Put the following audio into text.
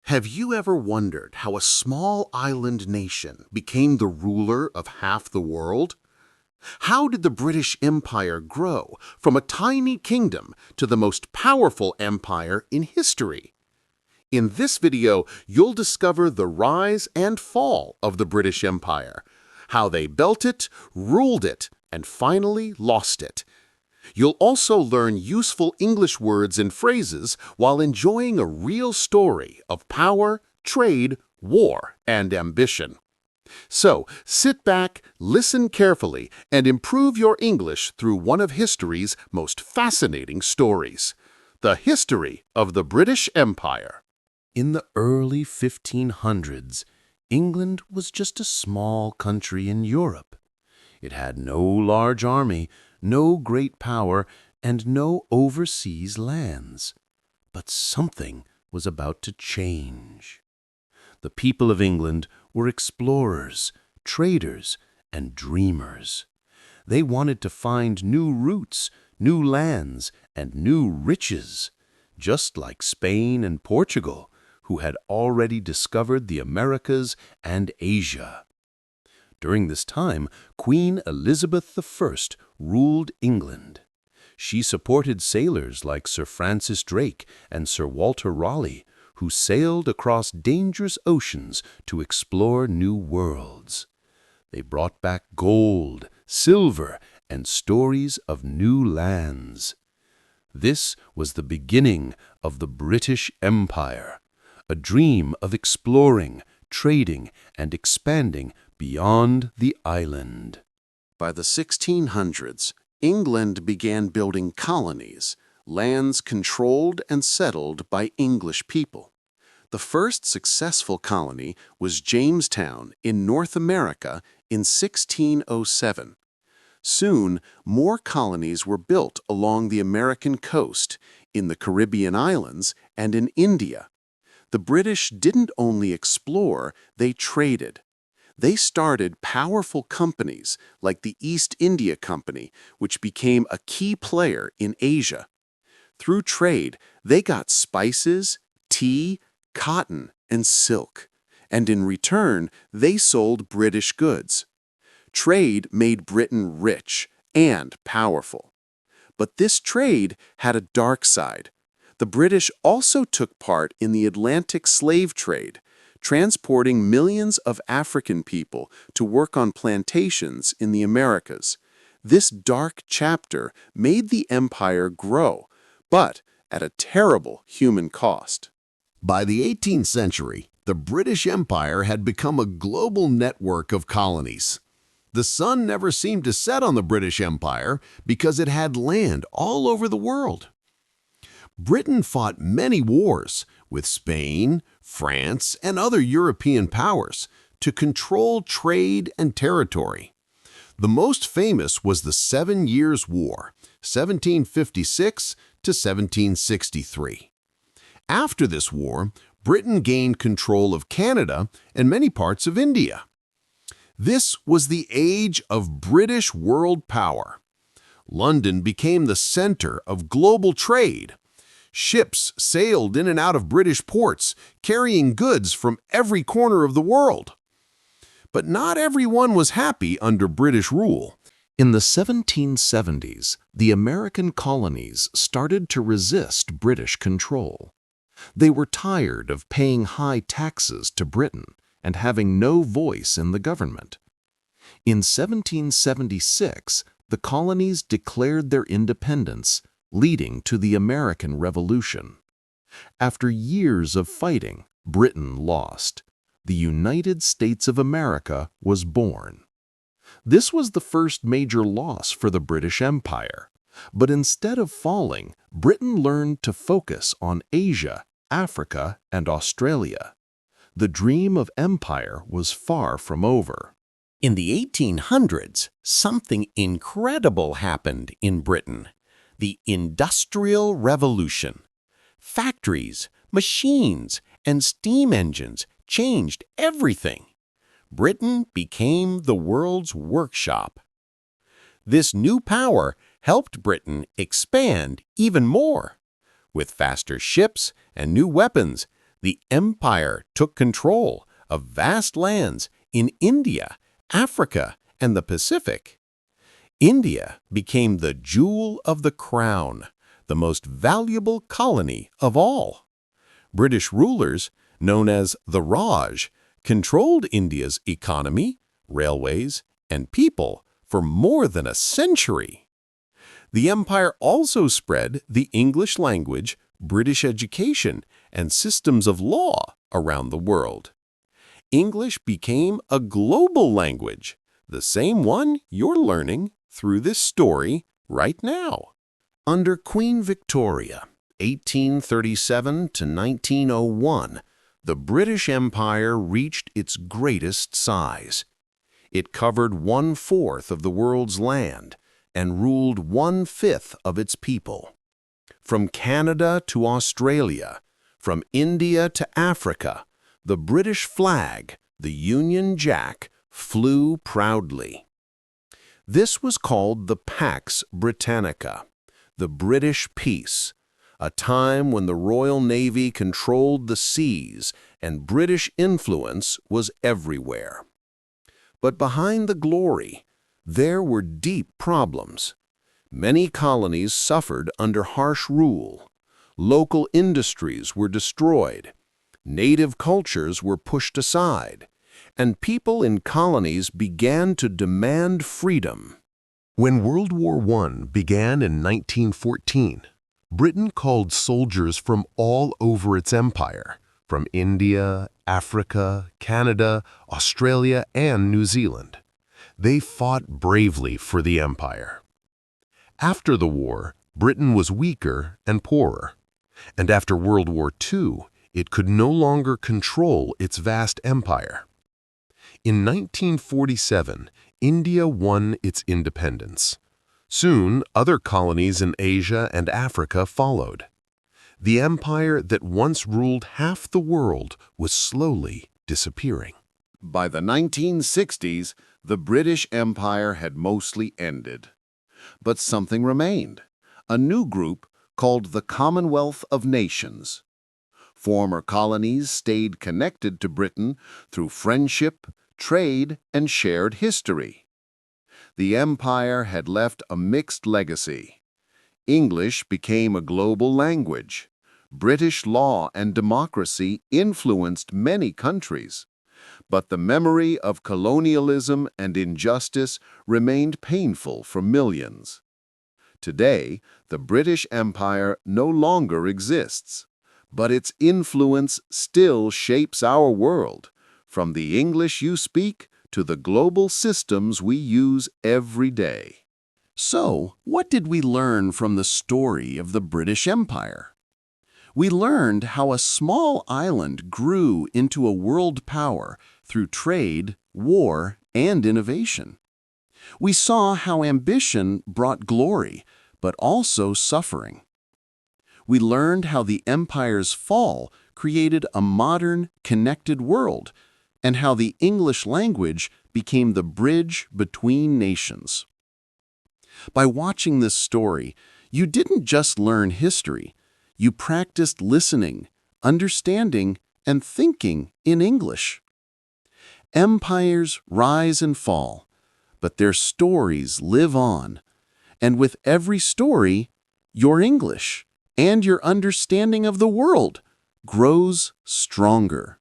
Have you ever wondered how a small island nation became the ruler of half the world? How did the British Empire grow from a tiny kingdom to the most powerful empire in history? In this video, you'll discover the rise and fall of the British Empire, how they built it, ruled it, and finally lost it. You'll also learn useful English words and phrases while enjoying a real story of power, trade, war, and ambition. So, sit back, listen carefully, and improve your English through one of history's most fascinating stories. The history of the British Empire. In the early 1500s, England was just a small country in Europe. It had no large army, no great power, and no overseas lands. But something was about to change. The people of England were explorers, traders, and dreamers. They wanted to find new routes, new lands, and new riches, just like Spain and Portugal, who had already discovered the Americas and Asia. During this time, Queen Elizabeth I ruled England. She supported sailors like Sir Francis Drake and Sir Walter Raleigh, who sailed across dangerous oceans to explore new worlds. They brought back gold, silver, and stories of new lands. This was the beginning of the British Empire, a dream of exploring, trading, and expanding beyond the island. By the 1600s, England began building colonies, lands controlled and settled by English people. The first successful colony was Jamestown in North America in 1607. Soon, more colonies were built along the American coast, in the Caribbean islands, and in India. The British didn't only explore, they traded. They started powerful companies like the East India Company, which became a key player in Asia. Through trade, they got spices, tea, cotton, and silk, and in return, they sold British goods. Trade made Britain rich and powerful. But this trade had a dark side. The British also took part in the Atlantic slave trade, transporting millions of African people to work on plantations in the Americas. This dark chapter made the empire grow, but at a terrible human cost. By the 18th century, the British Empire had become a global network of colonies. The sun never seemed to set on the British Empire because it had land all over the world. Britain fought many wars with Spain, France, and other European powers to control trade and territory. The most famous was the 7 Years' War, 1756 to 1763. After this war, Britain gained control of Canada and many parts of India. This was the age of British world power. London became the center of global trade. Ships sailed in and out of British ports, carrying goods from every corner of the world. But not everyone was happy under British rule. In the 1770s, the American colonies started to resist British control. They were tired of paying high taxes to Britain and having no voice in the government. In 1776, the colonies declared their independence, leading to the American Revolution. After years of fighting, Britain lost. The United States of America was born. This was the first major loss for the British Empire. But instead of falling, Britain learned to focus on Asia, Africa, and Australia. The dream of empire was far from over. In the 1800s, something incredible happened in Britain. The Industrial Revolution. Factories, machines, and steam engines changed everything. Britain became the world's workshop. This new power helped Britain expand even more. With faster ships and new weapons, The empire took control of vast lands in India, Africa, and the Pacific. India became the jewel of the crown, the most valuable colony of all. British rulers, known as the Raj, controlled India's economy, railways, and people for more than a century. The empire also spread the English language, British education, and systems of law around the world. English became a global language, the same one you're learning through this story right now. Under Queen Victoria, 1837 to 1901, the British Empire reached its greatest size. It covered 1/4 of the world's land and ruled 1/5 of its people. From Canada to Australia, from India to Africa, the British flag, the Union Jack, flew proudly. This was called the Pax Britannica, the British peace, a time when the Royal Navy controlled the seas and British influence was everywhere. But behind the glory, there were deep problems. Many colonies suffered under harsh rule. Local industries were destroyed. Native cultures were pushed aside. And people in colonies began to demand freedom. When World War I began in 1914, Britain called soldiers from all over its empire, from India, Africa, Canada, Australia, and New Zealand. They fought bravely for the empire. After the war, Britain was weaker and poorer. And after World War II, it could no longer control its vast empire. In 1947, India won its independence. Soon, other colonies in Asia and Africa followed. The empire that once ruled half the world was slowly disappearing. By the 1960s, the British Empire had mostly ended. But something remained, a new group called the Commonwealth of Nations. Former colonies stayed connected to Britain through friendship, trade, and shared history. The empire had left a mixed legacy. English became a global language. British law and democracy influenced many countries. But the memory of colonialism and injustice remained painful for millions. Today, the British Empire no longer exists, but its influence still shapes our world, from the English you speak to the global systems we use every day. So, what did we learn from the story of the British Empire? We learned how a small island grew into a world power through trade, war, and innovation. We saw how ambition brought glory, but also suffering. We learned how the empire's fall created a modern, connected world, and how the English language became the bridge between nations. By watching this story, you didn't just learn history, you practiced listening, understanding, and thinking in English. Empires rise and fall, but their stories live on. And with every story, your English and your understanding of the world grows stronger.